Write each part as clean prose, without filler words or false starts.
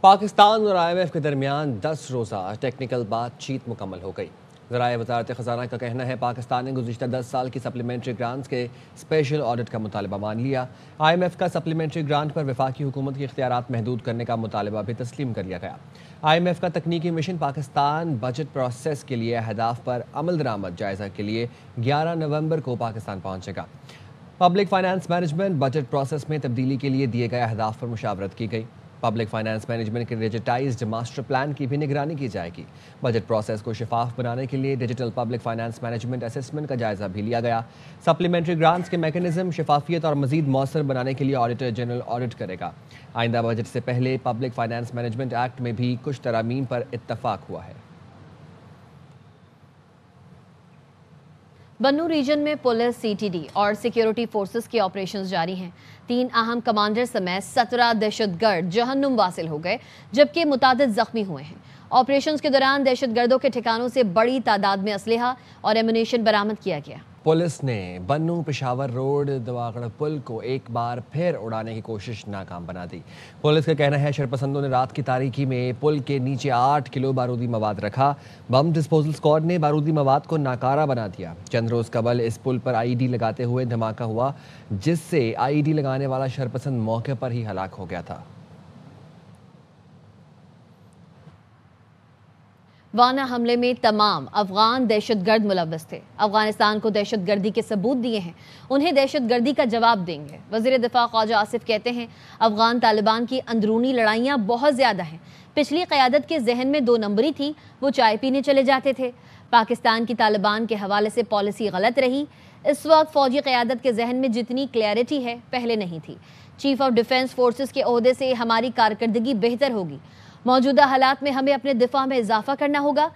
پاکستان اور IMF کے درمیان 10 روزہ ٹیکنیکل بات چیت مکمل ہو گئی۔ ذرائع وزارت خزانہ کا کہنا ہے پاکستان نے گزشتہ 10 سال کی سپلیمنٹری گرانٹس کے اسپیشل آڈٹ کا مطالبہ مان لیا۔ IMF کا سپلیمنٹری گرانٹ پر وفاقی حکومت کے اختیارات محدود کرنے کا مطالبہ بھی تسلیم کر لیا گیا۔ IMF کا تکنیکی مشن پاکستان بجٹ پروسیس کے لیے اہداف پر عمل درآمد جائزہ کے لیے 11 نومبر کو پاکستان پہنچے گا۔ Public finance management budget process میں تبدیلی کے لیے دیے گئے اہداف پر مشاورت کی گئی۔ پبلک فائنانس مینجمنٹ کے ڈیجیٹائزڈ ماسٹر پلان کی بھی نگرانی کی جائے گی۔ بجٹ پروسیس کو شفاف بنانے کے لیے digital public finance management assessment کا جائزہ بھی لیا گیا۔ سپلیمنٹری گرانٹس کے میکانزم شفافیت اور مزید مؤثر بنانے کے لیے آڈیٹر جنرل آڈٹ کرے گا۔ آئندہ بجٹ سے پہلے پبلک فائنانس مینجمنٹ ایکٹ میں بھی کچھ ترامیم پر اتفاق ہوا ہے۔ بنو ریجن میں پولیس، CTD اور سیکیورٹی فورسز کے آپریشنز جاری ہیں۔ 3 اہم کمانڈر سمیت 17 دہشت گرد جہنم واصل ہو گئے جبکہ متعدد زخمی ہوئے ہیں۔ آپریشنز کے دوران دہشت گردوں کے ٹھکانوں سے بڑی تعداد میں اسلحہ اور ایمونیشن برآمد کیا گیا۔ پولیس نے بنو پشاور روڈ دواغڑ پل کو ایک بار پھر اڑانے کی کوشش ناکام بنا دی۔ پولیس کا کہنا ہے شرپسندوں نے رات کی تاریکی میں پل کے نیچے 8 کلو بارودی مواد رکھا۔ بم ڈسپوزل اسکواڈ نے بارودی مواد کو ناکارہ بنا دیا۔ چند روز قبل اس پل پر IED لگاتے ہوئے دھماکہ ہوا جس سے IED لگانے والا شرپسند موقع پر ہی ہلاک ہو گیا تھا۔ وانا حملے میں تمام افغان دہشت گرد ملوث تھے۔ افغانستان کو دہشت گردی کے ثبوت دیے ہیں، انہیں دہشت گردی کا جواب دیں گے۔ وزیر دفاع خواجہ آصف کہتے ہیں افغان طالبان کی اندرونی لڑائیاں بہت زیادہ ہیں۔ پچھلی قیادت کے ذہن میں 2 نمبری تھی، وہ چائے پینے چلے جاتے تھے۔ پاکستان کی طالبان کے حوالے سے پالیسی غلط رہی۔ اس وقت فوجی قیادت کے ذہن میں جتنی کلیئرٹی ہے پہلے نہیں تھی۔ چیف آف ڈیفنس فورسز کے عہدے سے ہماری کارکردگی بہتر ہوگی۔ موجودہ حالات میں ہمیں اپنے دفاع میں اضافہ کرنا ہوگا۔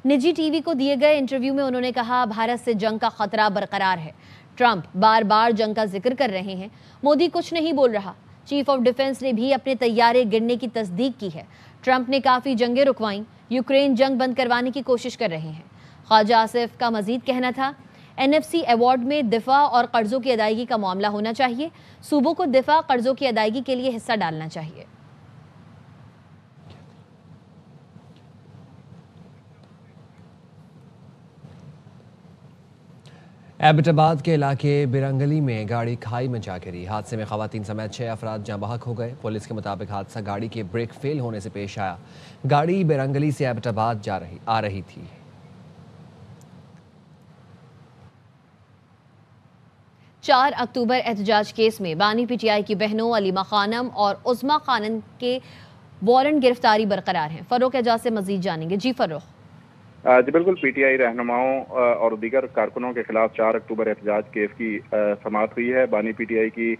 نجی ٹی وی کو دیے گئے انٹرویو میں انہوں نے کہا بھارت سے جنگ کا خطرہ برقرار ہے۔ ٹرمپ بار بار جنگ کا ذکر کر رہے ہیں، مودی کچھ نہیں بول رہا۔ چیف آف ڈیفنس نے بھی اپنے طیارے گرنے کی تصدیق کی ہے۔ ٹرمپ نے کافی جنگیں رکوائیں، یوکرین جنگ بند کروانے کی کوشش کر رہے ہیں۔ خواجہ آصف کا مزید کہنا تھا NFC ایوارڈ میں دفاع اور قرضوں کی ادائیگی کا معاملہ ہونا چاہیے۔ صوبوں کو دفاع قرضوں کی ادائیگی کے لیے حصہ ڈالنا چاہیے۔ ایبٹ آباد کے علاقے بیرنگلی میں گاڑی کھائی میں جا گری۔ حادثے میں خواتین سمیت 6 افراد جاں بحق ہو گئے۔ پولیس کے مطابق حادثہ گاڑی کے بریک فیل ہونے سے پیش آیا۔ گاڑی بیرنگلی سے ایبٹ آباد آ رہی تھی۔ 4 اکتوبر احتجاج کیس میں بانی PTI کی بہنوں علیمہ خانم اور عظمیٰ خانم کے وارنٹ گرفتاری برقرار ہیں۔ فروخ اعجاز سے مزید جانیں گے۔ جی فروخ۔ جی بالکل، PTI رہنماؤں اور دیگر کارکنوں کے خلاف 4 اکتوبر احتجاج کیس کی سماعت ہوئی ہے۔ بانی PTI کی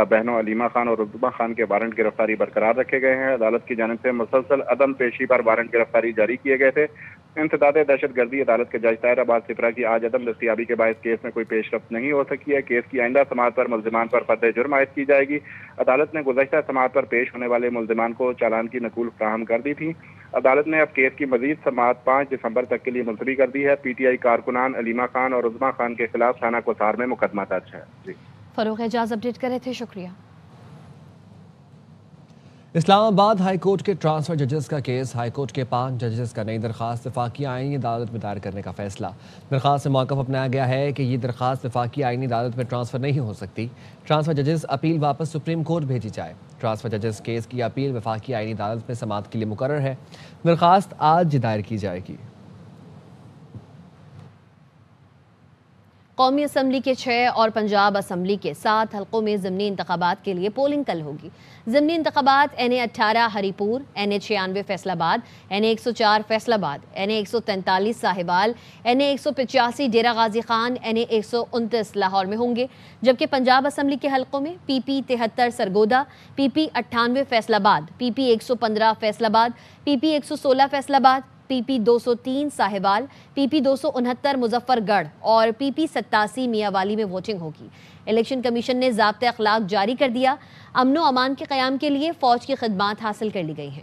بہنوں علیمہ خان اور عظمیٰ خان کے وارنٹ گرفتاری برقرار رکھے گئے ہیں۔ عدالت کی جانب سے مسلسل عدم پیشی پر وارنٹ گرفتاری جاری کیے گئے تھے۔ انسداد دہشت گردی عدالت کے جج طاہر عباس سپرا کی آج عدم دستیابی کے باعث کیس میں کوئی پیش رفت نہیں ہو سکی ہے۔ کیس کی آئندہ سماعت پر ملزمان پر فرد جرم عائد کی جائے گی۔ عدالت نے گزشتہ سماعت پر پیش ہونے والے ملزمان کو چالان کی نقول فراہم کر دی تھی۔ عدالت نے اب کیس کی مزید سماعت 5 دسمبر تک کے لیے ملتوی کر دی ہے۔ PTI کارکنان علیمہ خان اور عظمیٰ خان کے خلاف تھانہ کوثار میں مقدمہ درج ہے۔ جی فروخ اعجاز اپڈیٹ کر رہے تھے، شکریہ۔ اسلام آباد ہائی کورٹ کے ٹرانسفر ججز کا کیس۔ ہائی کورٹ کے 5 ججز کا نئی درخواست وفاقی آئینی عدالت میں دائر کرنے کا فیصلہ۔ درخواست سے موقف اپنایا گیا ہے کہ یہ درخواست وفاقی آئینی عدالت میں ٹرانسفر نہیں ہو سکتی۔ ٹرانسفر ججز اپیل واپس سپریم کورٹ بھیجی جائے۔ ٹرانسفر ججز کیس کی اپیل وفاقی آئینی عدالت میں سماعت کے لیے مقرر ہے۔ درخواست آج دائر کی جائے گی۔ قومی اسمبلی کے 6 اور پنجاب اسمبلی کے 7 حلقوں میں ضمنی انتخابات کے لیے پولنگ کل ہوگی۔ ضمنی انتخابات NA 18 ہری پور، NA 96 فیصل آباد، NA 104 فیصل آباد، NA 143 صاحبال، NA 185 Dera Ghazi Khan, NA 129 Lahore میں ہوں گے، جبکہ پنجاب اسمبلی کے حلقوں میں PP 73 سرگودا، PP 98 فیصل آباد، PP 115 فیصل آباد، PP 116 فیصل آباد، PP 203 صاحبال، PP 269 مظفر گڑھ اور PP 87 میاں والی میں ووٹنگ ہوگی۔ الیکشن کمیشن نے ضابطۂ اخلاق جاری کر دیا۔ امن و امان کے قیام کے لیے فوج کی خدمات حاصل کر لی گئی ہیں۔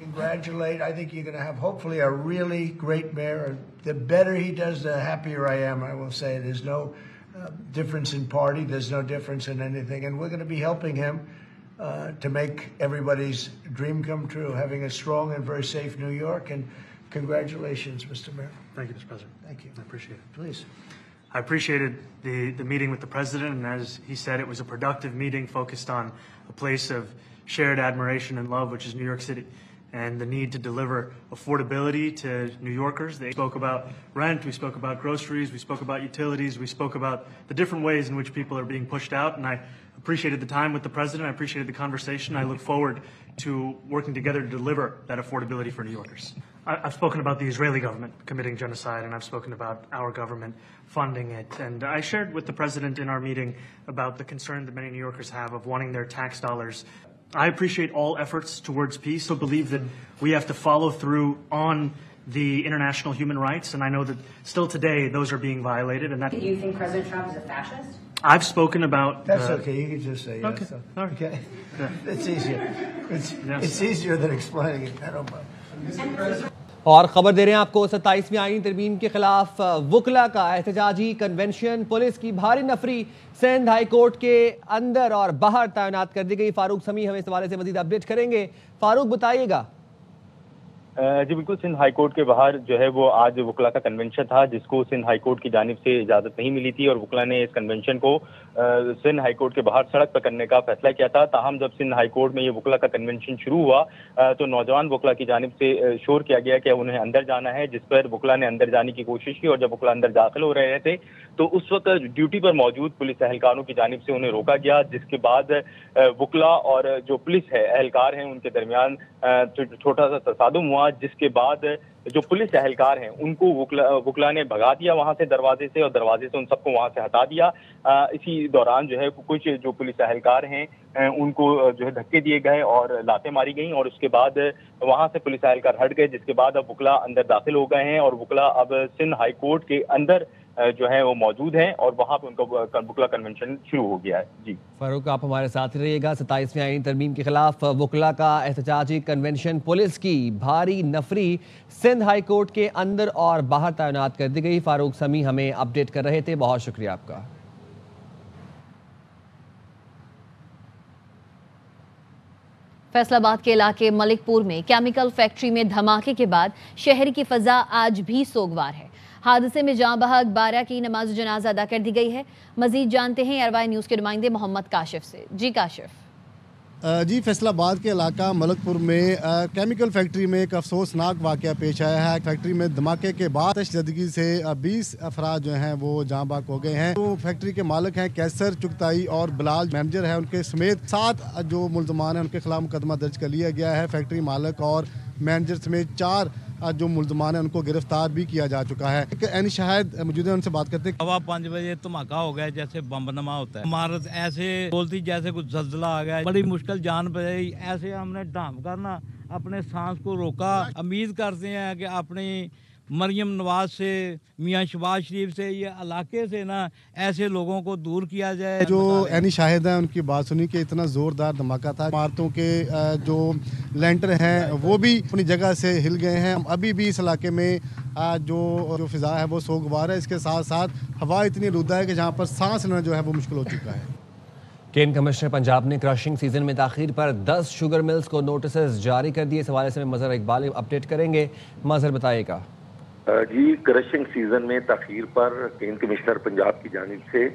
Congratulate. I think you're going to have hopefully a really great mayor. The better he does, the happier I am. I will say there's no difference in party. There's no difference in anything. And we're going to be helping him to make everybody's dream come true, having a strong and very safe New York. And congratulations, Mr. Mayor. Thank you, Mr. President. Thank you. I appreciate it. Please. I appreciated the meeting with the president, and as he said, it was a productive meeting focused on a place of shared admiration and love, which is New York City, and the need to deliver affordability to New Yorkers. They spoke about rent, we spoke about groceries, we spoke about utilities, we spoke about the different ways in which people are being pushed out, and I appreciated the time with the president, I appreciated the conversation. I look forward to working together to deliver that affordability for New Yorkers. I've spoken about the Israeli government committing genocide, and I've spoken about our government funding it. And I shared with the president in our meeting about the concern that many New Yorkers have of wanting their tax dollars. I appreciate all efforts towards peace. I believe that we have to follow through on the international human rights, and I know that still today those are being violated. And that. Do you think President Trump is a fascist? I've spoken about. That's okay. You can just say yes. Okay. All right. Okay. Yeah. It's easier. It's easier than explaining it. I don't mind. اور خبر دے رہے ہیں آپ کو 27ویں آئینی ترمیم کے خلاف وکلا کا احتجاجی کنونشن، پولیس کی بھاری نفری سندھ ہائی کورٹ کے اندر اور باہر تعینات کر دی گئی۔ فاروق سمیع ہمیں اس حوالے سے مزید اپڈیٹ کریں گے۔ فاروق بتائیے گا۔ جی بالکل، سندھ ہائی کورٹ کے باہر جو ہے وہ آج وکلا کا کنونشن تھا، جس کو سندھ ہائی کورٹ کی جانب سے اجازت نہیں ملی تھی اور وکلا نے اس کنونشن کو سندھ ہائی کورٹ کے باہر سڑک پر کرنے کا فیصلہ کیا تھا۔ تاہم جب سندھ ہائی کورٹ میں یہ وکلا کا کنونشن شروع ہوا تو نوجوان وکلا کی جانب سے شور کیا گیا کہ انہیں اندر جانا ہے، جس پر وکلا نے اندر جانے کی کوشش کی، اور جب وکلا اندر داخل ہو رہے تھے تو اس وقت ڈیوٹی پر موجود پولیس اہلکاروں کی جانب سے انہیں روکا گیا، جس کے بعد وکلا اور جو پولیس اہلکار ہیں ان کے درمیان چھوٹا سا تصادم ہوا، جس کے بعد جو پولیس اہلکار ہیں ان کو وکلا نے بھگا دیا وہاں سے دروازے سے، اور دروازے سے ان سب کو وہاں سے ہٹا دیا۔ اسی دوران جو ہے کچھ جو پولیس اہلکار ہیں ان کو جو ہے دھکے دیے گئے اور لاتیں ماری گئیں، اور اس کے بعد وہاں سے پولیس اہلکار ہٹ گئے، جس کے بعد اب وکلا اندر داخل ہو گئے ہیں، اور وکلا اب سندھ ہائی کورٹ کے اندر جو ہے وہ موجود ہیں، اور وہاں پہ ان کا وکلا کنونشن شروع ہو گیا ہے۔ جی فاروق، آپ ہمارے ساتھ رہیے گا۔ 27ویں آئینی ترمیم کے خلاف وکلا کا احتجاجی کنونشن، پولیس کی بھاری نفری سندھ ہائی کورٹ کے اندر اور باہر تعینات کر دی گئی۔ فاروق سمیع ہمیں اپڈیٹ کر رہے تھے، بہت شکریہ آپ کا۔ فیصل آباد کے علاقے ملک پور میں کیمیکل فیکٹری میں دھماکے کے بعد شہر کی فضا آج بھی سوگوار ہے۔ حادثے میں جاں بحق 12 کی نماز جنازہ ادا کر دی گئی ہے۔ مزید جانتے ہیں اروائی نیوز کے نمائندے محمد کاشف سے۔ جی کاشف۔ جی، فیصل آباد کے علاقہ ملک پور میں کیمیکل فیکٹری میں ایک افسوسناک واقعہ پیش آیا ہے۔ فیکٹری میں دھماکے کے بعد تشددگی سے 20 افراد جو ہیں وہ جاں بحق ہو گئے ہیں۔ تو فیکٹری کے مالک ہیں کیسر چغتائی اور بلال مینیجر ہے، ان کے سمیت 7 جو ملزمان ہیں ان کے خلاف مقدمہ درج کر لیا گیا ہے۔ فیکٹری مالک اور مینیجر سمیت 4 جو ملزمان ہیں ان کو گرفتار بھی کیا جا چکا ہے۔ ایک عینی شاہد موجود ہے، ان سے بات کرتے ہیں۔ 5:15 بجے دھماکہ ہو گیا، جیسے بم نما ہوتا ہے، عمارت ایسے بولتی جیسے کچھ زلزلہ آ گیا، بڑی مشکل جان بچائی۔ ایسے ہم نے ڈھانپ کرنا اپنے سانس کو روکا۔ امید کرتے ہیں کہ اپنی مریم نواز سے، میاں شہباز شریف سے، یہ علاقے سے نا ایسے لوگوں کو دور کیا جائے۔ جو عینی شاہد ہیں ان کی بات سنی کہ اتنا زوردار دھماکہ تھا، عمارتوں کے جو لینٹر ہیں وہ بھی اپنی جگہ سے ہل گئے ہیں۔ ابھی بھی اس علاقے میں جو فضا ہے وہ سوگوار ہے، اس کے ساتھ ساتھ ہوا اتنی رودہ ہے کہ جہاں پر سانس لینا جو ہے وہ مشکل ہو چکا ہے۔ کین کمشنر پنجاب نے کرشنگ سیزن میں تاخیر پر 10 شوگر ملز کو نوٹسز جاری کر دیے۔ اس حوالے سے مظہر اقبال اپڈیٹ کریں گے۔ مظہر بتائیے گا۔ جی، کرشنگ سیزن میں تاخیر پر کین کمشنر پنجاب کی جانب سے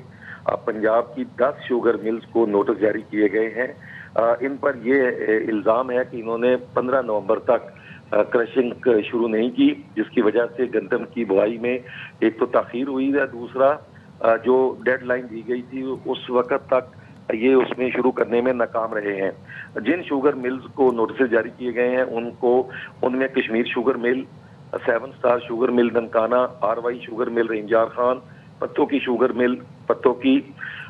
پنجاب کی 10 شوگر ملز کو نوٹس جاری کیے گئے ہیں۔ ان پر یہ الزام ہے کہ انہوں نے 15 نومبر تک کرشنگ شروع نہیں کی، جس کی وجہ سے گندم کی بوائی میں ایک تو تاخیر ہوئی ہے، دوسرا جو ڈیڈ لائن دی گئی تھی اس وقت تک یہ اس میں شروع کرنے میں ناکام رہے ہیں۔ جن شوگر ملز کو نوٹسز جاری کیے گئے ہیں ان میں Kashmir sugar mill, 7 star sugar mill Nankana, RY sugar mill رنجار Khan, پتوں کی شوگر مل پتوں کی،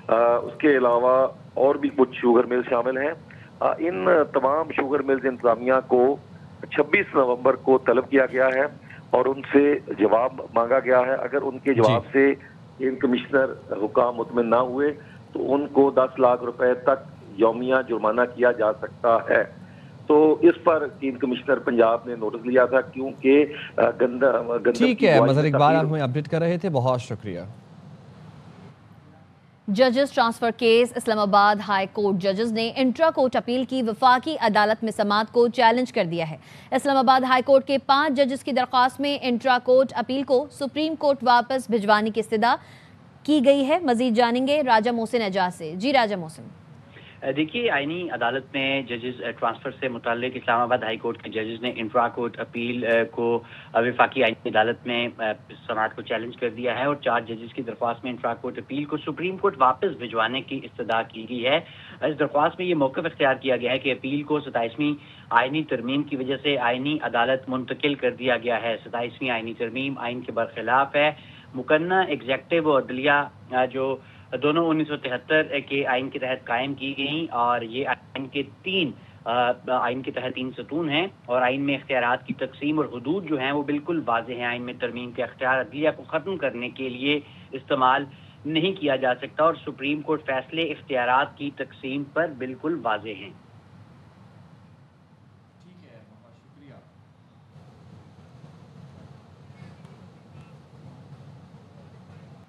اس کے علاوہ اور بھی کچھ شوگر مل شامل ہیں۔ ان تمام شوگر ملز انتظامیہ کو 26 نومبر کو طلب کیا گیا ہے اور ان سے جواب مانگا گیا ہے۔ اگر ان کے جواب سے ان کمشنر حکام مطمئن نہ ہوئے تو ان کو 10 لاکھ روپے تک یومیہ جرمانہ کیا جا سکتا ہے۔ تو اس پر کین کمشنر پنجاب نے نوٹس لیا تھا، کیونکہ گندم ٹھیک ہے مظہر اقبال، آپ ہمیں اپڈیٹ کر رہے تھے، بہت شکریہ۔ ججز ٹرانسفر کیس، اسلام آباد ہائی کورٹ ججز نے انٹرا کورٹ اپیل کی وفاقی عدالت میں سماعت کو چیلنج کر دیا ہے۔ اسلام آباد ہائی کورٹ کے 5 ججز کی درخواست میں انٹرا کورٹ اپیل کو سپریم کورٹ واپس بھجوانے کی استدعا کی گئی ہے۔ مزید جانیں گے راجہ محسن اعجاز سے۔ جی راجہ محسن۔ دیکھیے، آئینی عدالت میں ججز ٹرانسفر سے متعلق اسلام آباد ہائی کورٹ کے ججز نے انٹرا کورٹ اپیل کو وفاقی آئینی عدالت میں سماعت کو چیلنج کر دیا ہے، اور 4 ججز کی درخواست میں انٹرا کورٹ اپیل کو سپریم کورٹ واپس بھجوانے کی استدعا کی گئی ہے۔ اس درخواست میں یہ موقف اختیار کیا گیا ہے کہ اپیل کو 27ویں آئینی ترمیم کی وجہ سے آئینی عدالت منتقل کر دیا گیا ہے۔ 27ویں آئینی ترمیم آئین کے برخلاف ہے۔ مقننہ ایگزیکٹو اور عدلیہ جو دونوں 1973 کے آئین کے تحت قائم کی گئیں، اور یہ آئین کے 3 ستون ہیں، اور آئین میں اختیارات کی تقسیم اور حدود جو ہیں وہ بالکل واضح ہیں۔ آئین میں ترمیم کے اختیار عدلیہ کو ختم کرنے کے لیے استعمال نہیں کیا جا سکتا، اور سپریم کورٹ فیصلے اختیارات کی تقسیم پر بالکل واضح ہیں۔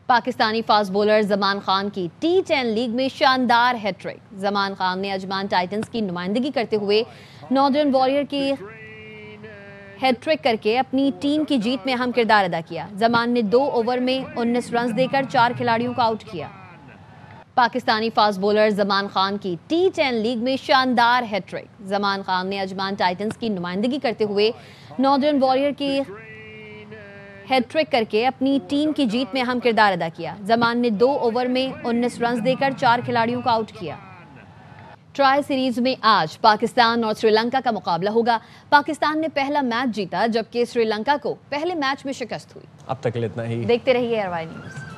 پاکستانی فاسٹ بولر زمان خان کی T10 لیگ میں شاندار ہیٹ ٹرک. زمان خان نے اجمان ٹائٹنز کی نمائندگی کرتے ہوئے ناردرن واریر کی ہیٹ ٹرک کر کے اپنی ٹیم کی جیت میں اہم کردار ادا کیا. زمان نے 2 اوور میں 19 رنز دے کر 4 کھلاڑیوں کو آؤٹ کیا. پاکستانی فاسٹ بولر زمان خان کی T10 لیگ میں شاندار ہیٹ ٹرک. زمان خان نے اجمان ٹائٹنز کی نمائندگی کرتے ہوئے ناردرن واریر کی ہیٹ ٹرک کر کے اپنی ٹیم کی جیت میں اہم کردار ادا کیا. زمان نے 2 اوور میں 19 رنز دے کر 4 کھلاڑیوں کو آؤٹ کیا. ٹرائی سیریز میں آج پاکستان اور سری لنکا کا مقابلہ ہوگا. پاکستان نے پہلا میچ جیتا جبکہ سری لنکا کو پہلے میچ میں شکست ہوئی. اب تک اتنا ہی. دیکھتے رہیے ARY نیوز.